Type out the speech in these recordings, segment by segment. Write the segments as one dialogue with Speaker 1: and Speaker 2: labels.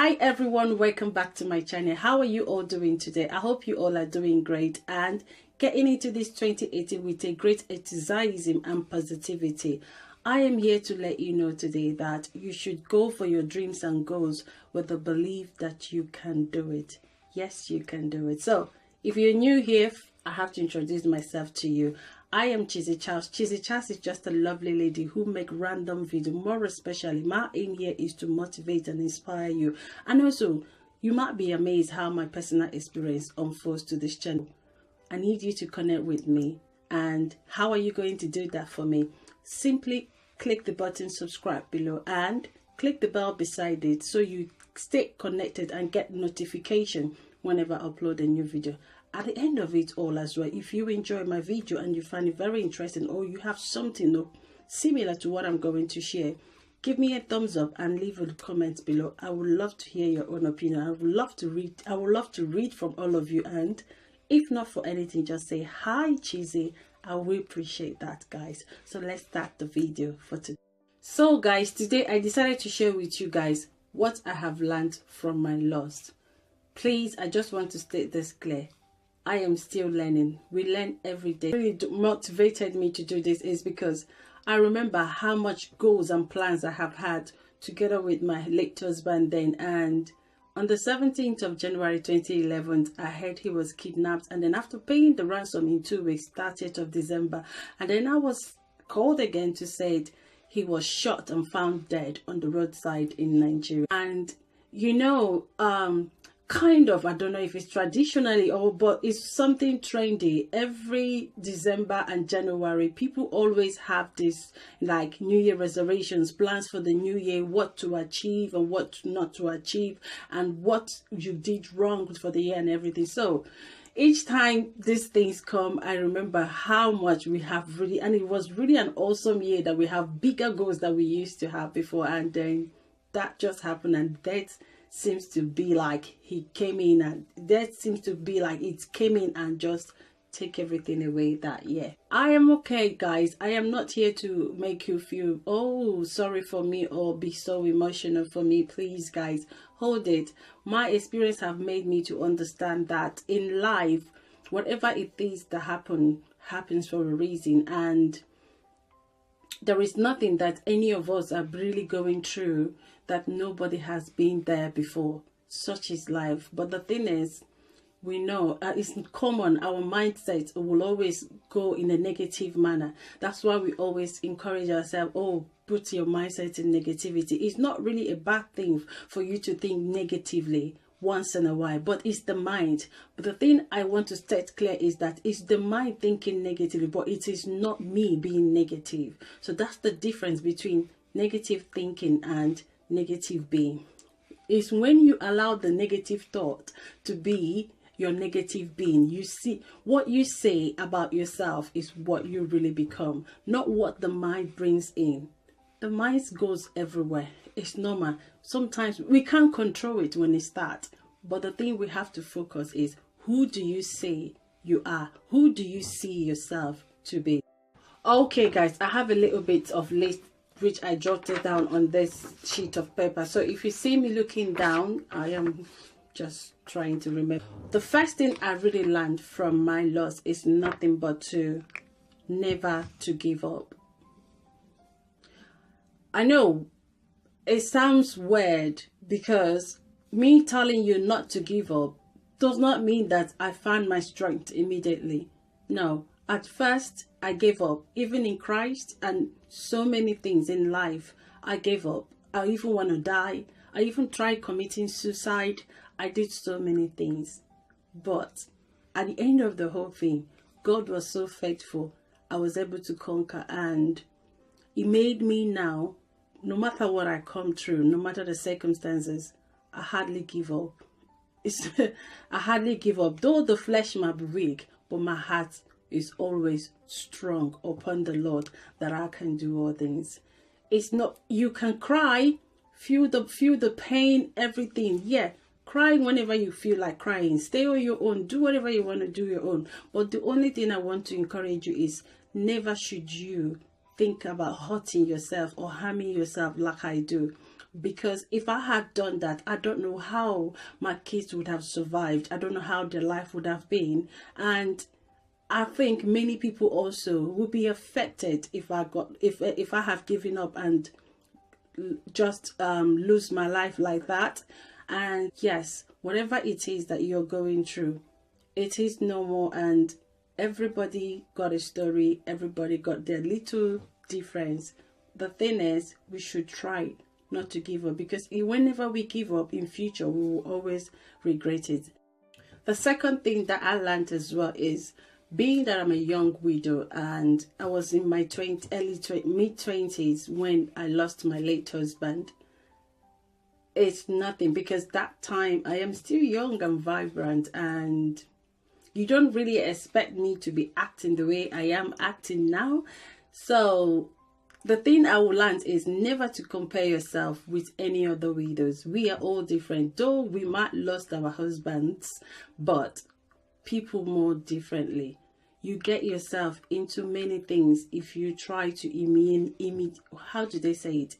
Speaker 1: Hi everyone, welcome back to my channel. How are you all doing today? I hope you all are doing great and getting into this 2018 with a great enthusiasm and positivity. I am here to let you know today that you should go for your dreams and goals with the belief that you can do it. Yes, you can do it. So if you're new here, I have to introduce myself to you. I am Chizzy Charles. Chizzy Charles is just a lovely lady who make random videos. More especially, my aim here is to motivate and inspire you. And also, you might be amazed how my personal experience unfolds to this channel. I need you to connect with me. And how are you going to do that for me? Simply click the button subscribe below and click the bell beside it so you stay connected and get notification whenever I upload a new video. At the end of it all as well, if you enjoy my video and you find it very interesting, or you have something similar to what I'm going to share, give me a thumbs up and leave a comment below. I would love to hear your own opinion. I would love to read from all of you. And if not for anything, just say hi Chizzy. I will appreciate that, guys. So let's start the video for today. So guys, today I decided to share with you guys what I have learned from my loss. Please, I just want to state this clear. I am still learning. We learn every day. What really motivated me to do this is because I remember how much goals and plans I have had together with my late husband then. And on the 17th of January 2011, I heard he was kidnapped. And then after paying the ransom in 2 weeks, 30th of December, and then I was called again to say he was shot and found dead on the roadside in Nigeria. And you know, kind of, I don't know if it's traditionally but it's something trendy. Every December and January, people always have this like New Year resolutions, plans for the new year, what to achieve and what not to achieve, and what you did wrong for the year and everything. So each time these things come, I remember how much we have really, and it was really an awesome year that we have bigger goals that we used to have before, and then that just happened, and that seems to be like he came in, and that seems to be like it came in and just take everything away that year. I am okay, guys. I am not here to make you feel sorry for me or be so emotional for me. Please guys, hold it. My experience have made me to understand that in life, whatever it is that happens for a reason, and there is nothing that any of us are really going through that nobody has been there before. Such is life. But the thing is, we know it's common, our mindset will always go in a negative manner. That's why we always encourage ourselves, put your mindset in negativity. It's not really a bad thing for you to think negatively once in a while, but it's the mind. But the thing I want to state clear is that it's the mind thinking negatively, but it is not me being negative. So that's the difference between negative thinking and negative being. It's when you allow the negative thought to be your negative being. You see, what you say about yourself is what you really become, not what the mind brings in. The mind goes everywhere. It's normal. Sometimes we can't control it when it starts. But the thing we have to focus is, who do you say you are? Who do you see yourself to be? Okay guys, I have a little bit of list which I jotted down on this sheet of paper. So if you see me looking down, I am just trying to remember. The first thing I really learned from my loss is nothing but to never to give up. I know it sounds weird because me telling you not to give up does not mean that I found my strength immediately. No, at first I gave up, even in Christ and so many things in life. I gave up. I even want to die. I even tried committing suicide. I did so many things. But at the end of the whole thing, God was so faithful. I was able to conquer, and it made me now, no matter what I come through, no matter the circumstances, I hardly give up. I hardly give up. Though the flesh might be weak, but my heart is always strong upon the Lord, that I can do all things. It's not, you can cry, feel the pain, everything. Yeah, cry whenever you feel like crying. Stay on your own. Do whatever you want to do your own. But the only thing I want to encourage you is, never should you think about hurting yourself or harming yourself like I do. because if I had done that, I don't know how my kids would have survived. I don't know how their life would have been. And I think many people also will be affected if I have given up and just lose my life like that. And yes, whatever it is that you're going through, it is normal, and everybody got a story, everybody got their little difference. The thing is, we should try not to give up, because whenever we give up in future, we will always regret it. The second thing that I learned as well is, being that I'm a young widow and I was in my mid-20s when I lost my late husband, it's nothing, because that time I am still young and vibrant, and you don't really expect me to be acting the way I am acting now. So the thing I will learn is never to compare yourself with any other widows. We are all different, though we might lost our husbands, but people more differently. You get yourself into many things if you try to how do they say it?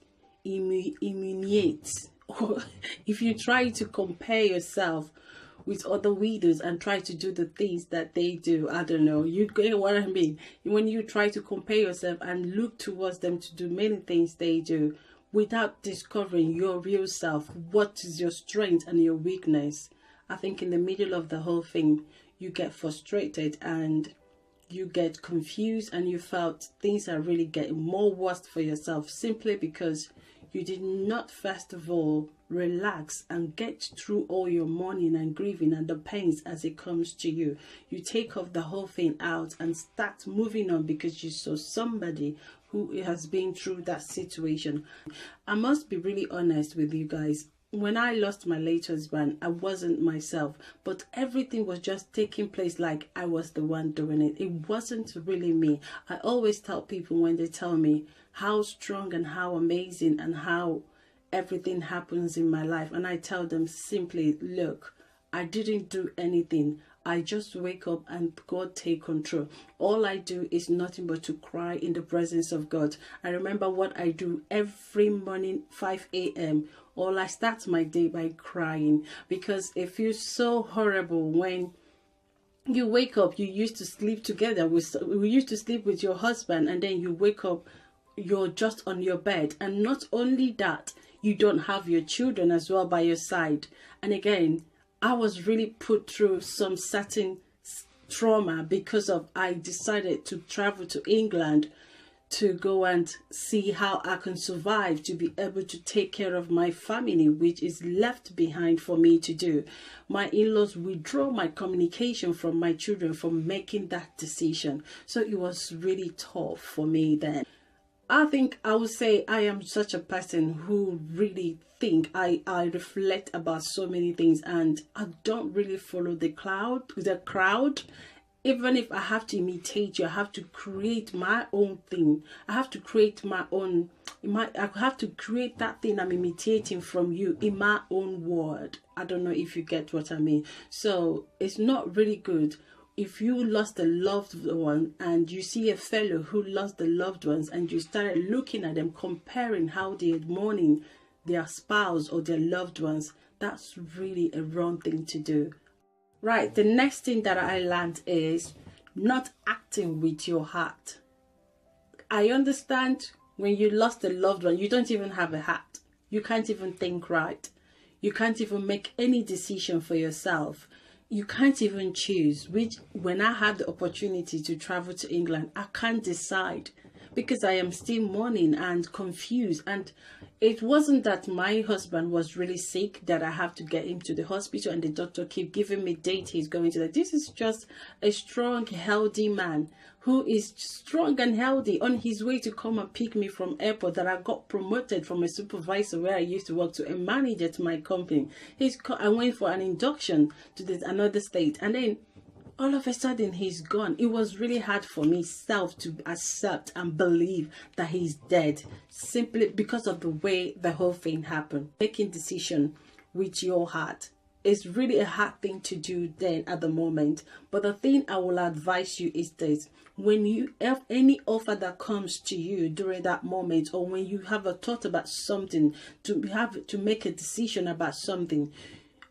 Speaker 1: Immuniate. Or if you try to compare yourself with other widows and try to do the things that they do. I don't know, you get what I mean? When you try to compare yourself and look towards them to do many things they do, without discovering your real self, what is your strength and your weakness, I think in the middle of the whole thing, you get frustrated and you get confused, and you felt things are really getting more worse for yourself, simply because you did not first of all relax and get through all your mourning and grieving and the pains as it comes to you. You take off the whole thing out and start moving on because you saw somebody who has been through that situation. I must be really honest with you guys. When I lost my late husband, I wasn't myself, but everything was just taking place like I was the one doing it. It wasn't really me. I always tell people when they tell me how strong and how amazing and how everything happens in my life, and I tell them simply, look, I didn't do anything. I just wake up and God take control. All I do is nothing but to cry in the presence of God. I remember what I do every morning, 5 a.m. All I start my day by crying, because it feels so horrible when you wake up. You used to sleep together we used to sleep with your husband, and then you wake up, you're just on your bed, and not only that, you don't have your children as well by your side. And again, I was really put through some certain trauma because of I decided to travel to England to go and see how I can survive, to be able to take care of my family, which is left behind for me to do. My in-laws withdraw my communication from my children from making that decision. So it was really tough for me then. I think I would say I am such a person who really think I reflect about so many things, and I don't really follow the crowd. Even if I have to imitate you, I have to create my own thing. I have to create my own, I have to create that thing I'm imitating from you in my own word. I don't know if you get what I mean. So it's not really good. If you lost a loved one and you see a fellow who lost the loved ones and you started looking at them, comparing how they're mourning their spouse or their loved ones, that's really a wrong thing to do. Right, the next thing that I learned is not acting with your heart. I understand when you lost a loved one, you don't even have a heart. You can't even think right. You can't even make any decision for yourself. You can't even choose, which when I had the opportunity to travel to England, I can't decide because I am still mourning and confused. And it wasn't that my husband was really sick that I have to get him to the hospital and the doctor keep giving me date he's going to that. This is just a strong, healthy man who is strong and healthy on his way to come and pick me from airport, that I got promoted from a supervisor where I used to work to a manager to my company. I went for an induction to another state, and then all of a sudden he's gone. It was really hard for me to accept and believe that he's dead, simply because of the way the whole thing happened. Making decision with your heart it's really a hard thing to do then at the moment. But the thing I will advise you is this: when you have any offer that comes to you during that moment, or when you have a thought about something, to make a decision about something,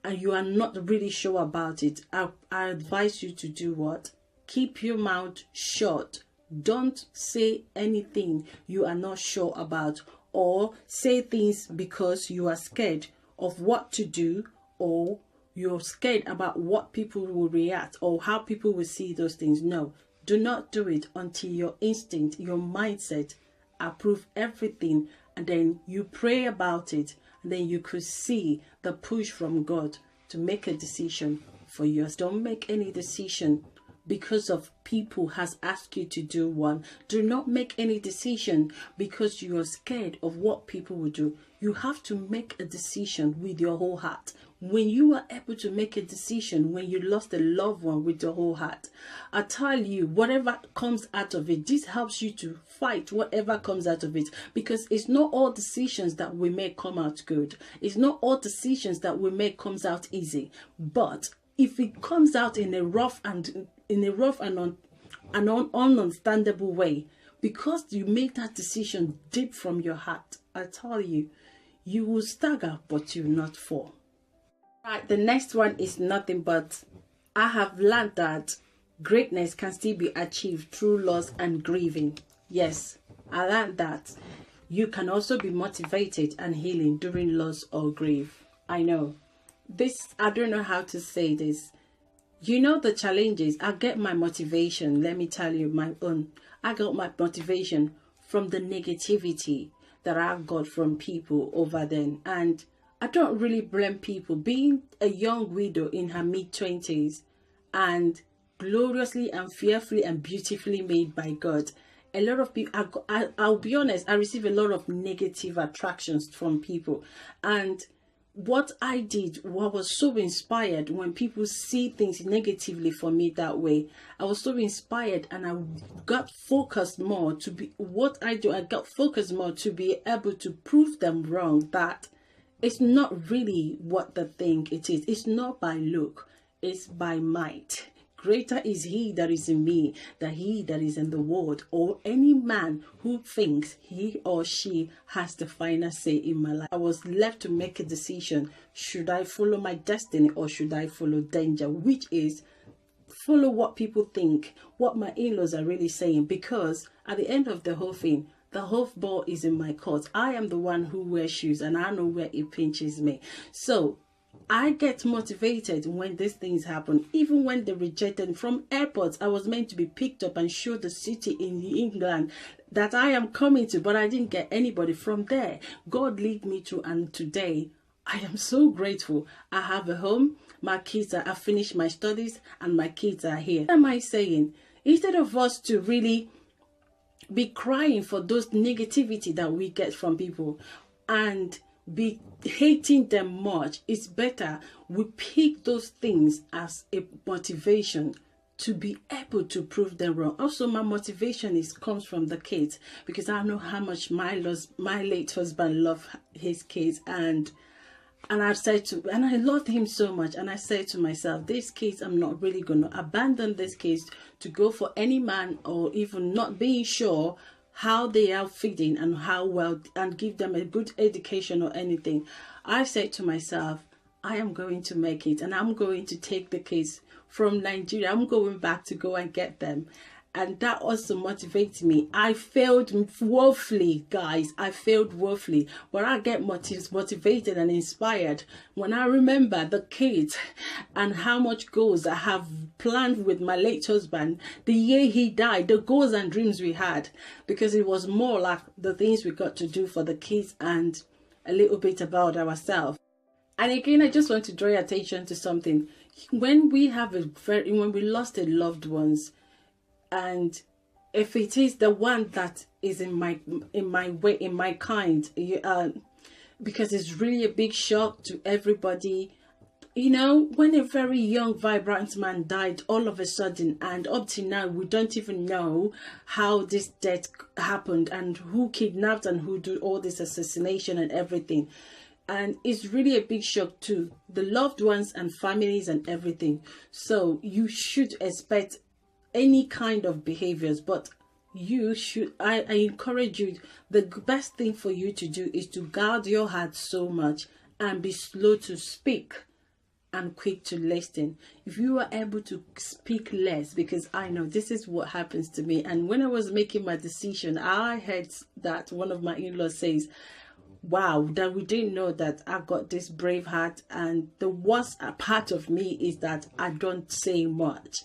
Speaker 1: and you are not really sure about it, I advise you to do what? Keep your mouth shut. Don't say anything you are not sure about, or say things because you are scared of what to do, or you're scared about what people will react or how people will see those things. No, do not do it until your instinct, your mindset approve everything, and then you pray about it, and then you could see the push from God to make a decision for yours. Don't make any decision because of people has asked you to do one. Do not make any decision because you are scared of what people will do. You have to make a decision with your whole heart. When you are able to make a decision when you lost a loved one with your whole heart, I tell you, whatever comes out of it, this helps you to fight whatever comes out of it, because it's not all decisions that we make come out good. It's not all decisions that we make comes out easy. But if it comes out in a rough and ununderstandable way, because you made that decision deep from your heart, I tell you, you will stagger, but you will not fall. Right, the next one is nothing but: I have learned that greatness can still be achieved through loss and grieving. Yes, I learned that you can also be motivated and healing during loss or grief. I know this, I don't know how to say this. You know, the challenges, I get my motivation, let me tell you my own. I got my motivation from the negativity that I've got from people over then. And I don't really blame people. Being a young widow in her mid-20s and gloriously and fearfully and beautifully made by God, a lot of people, I'll be honest, I receive a lot of negative attractions from people. And what I did, what was so inspired when people see things negatively for me that way, I was so inspired, and I got focused more to be what I do. I got focused more to be able to prove them wrong, that it's not really what they think it is. It's not by look, it's by might. Greater is he that is in me than he that is in the world. Or any man who thinks he or she has the final say in my life. I was left to make a decision. Should I follow my destiny, or should I follow danger? Which is follow what people think, what my in-laws are really saying. Because at the end of the whole thing, the whole ball is in my court. I am the one who wears shoes, and I know where it pinches me. So I get motivated when these things happen. Even when they rejected from airports, I was meant to be picked up and show the city in England that I am coming to, but I didn't get anybody from there. God lead me to, and today I am so grateful. I have a home, my kids are, I finished my studies, and my kids are here. What am I saying? Instead of us to really be crying for those negativity that we get from people and be hating them much, it's better we pick those things as a motivation to be able to prove them wrong. Also, my motivation comes from the kids, because I know how much my late husband loved his kids, and I loved him so much, and I said to myself, these kids, I'm not really going to abandon these kids to go for any man, or even not being sure how they are feeding and how well, and give them a good education or anything. I said to myself, I am going to make it, and I'm going to take the kids from Nigeria. I'm going back to go and get them. And that also motivates me. I failed woefully, guys. I failed woefully. But I get motivated and inspired when I remember the kids and how much goals I have planned with my late husband the year he died, the goals and dreams we had. Because it was more like the things we got to do for the kids and a little bit about ourselves. And again, I just want to draw your attention to something. When we lost a loved ones, and if it is the one that is in my way, in my kind, because it's really a big shock to everybody. You know, when a very young, vibrant man died all of a sudden, and up to now, we don't even know how this death happened and who kidnapped and who did all this assassination and everything. and it's really a big shock to the loved ones and families and everything. So you should expect any kind of behaviors, but you should, I encourage you, the best thing for you to do is to guard your heart so much and be slow to speak and quick to listen. If you are able to speak less, because I know this is what happens to me, and when I was making my decision, I heard that one of my in-laws says, wow, that we didn't know that I got this brave heart, and the worst part of me is that I don't say much.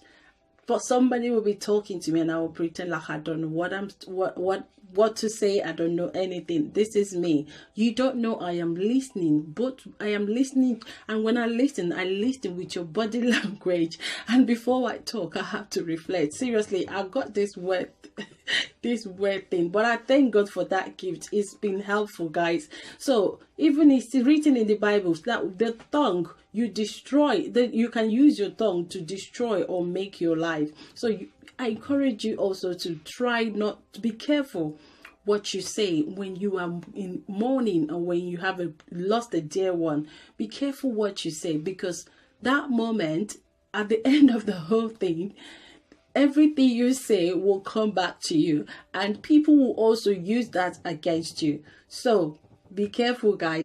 Speaker 1: But somebody will be talking to me and I will pretend like I don't know what to say. I don't know anything. This is me. You don't know I am listening, but I am listening. And when I listen with your body language. And before I talk, I have to reflect. Seriously, I got this word thing, but I thank God for that gift. It's been helpful, guys. So even it's written in the Bible that the tongue you destroy, that you can use your tongue to destroy or make your life. So I encourage you also to try not to be careful what you say when you are in mourning or when you have lost a dear one. Be careful what you say, because that moment at the end of the whole thing, everything you say will come back to you, and people will also use that against you. So be careful, guys.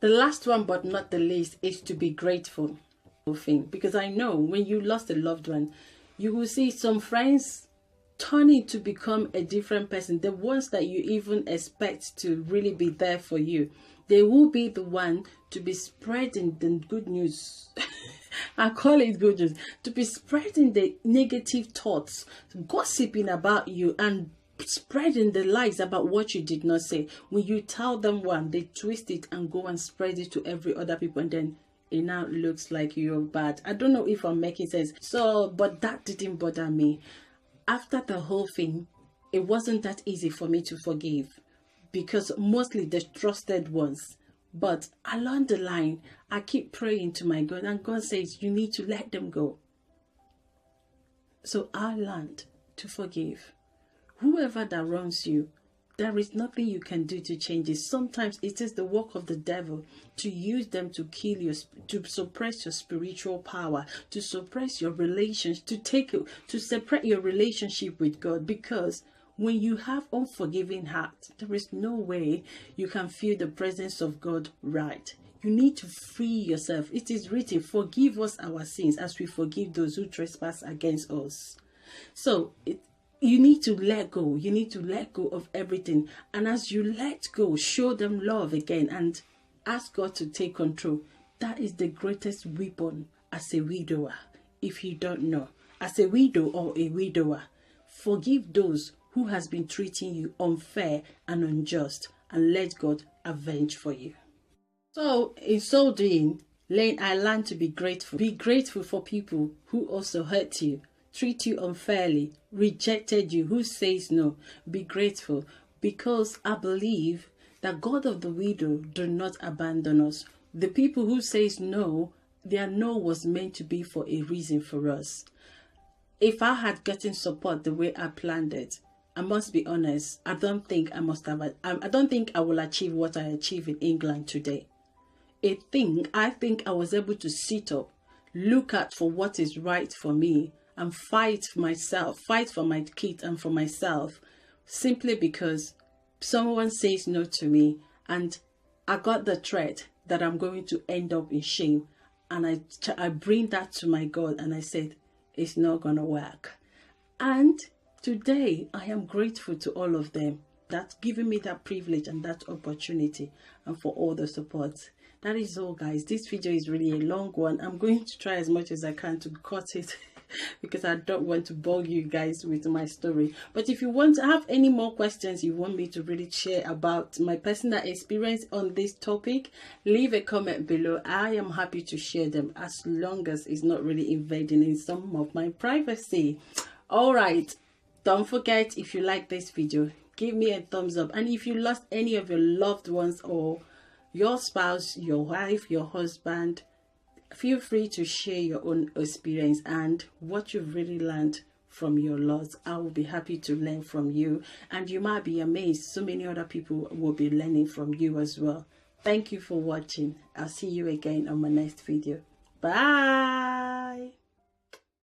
Speaker 1: The last one, but not the least, is to be grateful. Because I know when you lost a loved one, you will see some friends turning to become a different person. The ones that you even expect to really be there for you, they will be the one to be spreading the good news. I call it good news. To be spreading the negative thoughts, gossiping about you, and spreading the lies about what you did not say. When you tell them one, they twist it and go and spread it to every other people, and then it now looks like you're bad. I don't know if I'm making sense. So, but that didn't bother me. After the whole thing, it wasn't that easy for me to forgive, because mostly the trusted ones. But along the line, I keep praying to my God, and God says, you need to let them go. So I learned to forgive. Whoever that wrongs you, there is nothing you can do to change it. Sometimes it is the work of the devil to use them to kill you, to suppress your spiritual power, to suppress your relations, to separate your relationship with God. Because when you have unforgiving heart, there is no way you can feel the presence of God right. You need to free yourself. It is written, forgive us our sins as we forgive those who trespass against us. So you need to let go. You need to let go of everything. And as you let go, show them love again and ask God to take control. That is the greatest weapon as a widower. If you don't know, as a widow or a widower, forgive those who has been treating you unfair and unjust, and let God avenge for you. So in so doing, I learned to be grateful. Be grateful for people who also hurt you, treat you unfairly, rejected you, who says no. Be grateful, because I believe that God of the widow do not abandon us. The people who says no, their no was meant to be for a reason for us. If I had gotten support the way I planned it, I must be honest, I don't think I will achieve what I achieve in England today. I think I was able to sit up, look at for what is right for me, and fight for myself, fight for my kids and for myself, simply because someone says no to me, and I got the threat that I'm going to end up in shame. And I bring that to my God, and I said, it's not gonna work. And today I am grateful to all of them that's giving me that privilege and that opportunity, and for all the support. That is all, guys. This video is really a long one. I'm going to try as much as I can to cut it because I don't want to bore you guys with my story. But if you want to have any more questions you want me to really share about my personal experience on this topic, leave a comment below. I am happy to share them, as long as it's not really invading in some of my privacy. All right, don't forget, if you like this video, give me a thumbs up. And if you lost any of your loved ones, or your spouse, your wife, your husband, feel free to share your own experience and what you've really learned from your loss. I will be happy to learn from you, and you might be amazed so many other people will be learning from you as well. Thank you for watching. I'll see you again on my next video. Bye.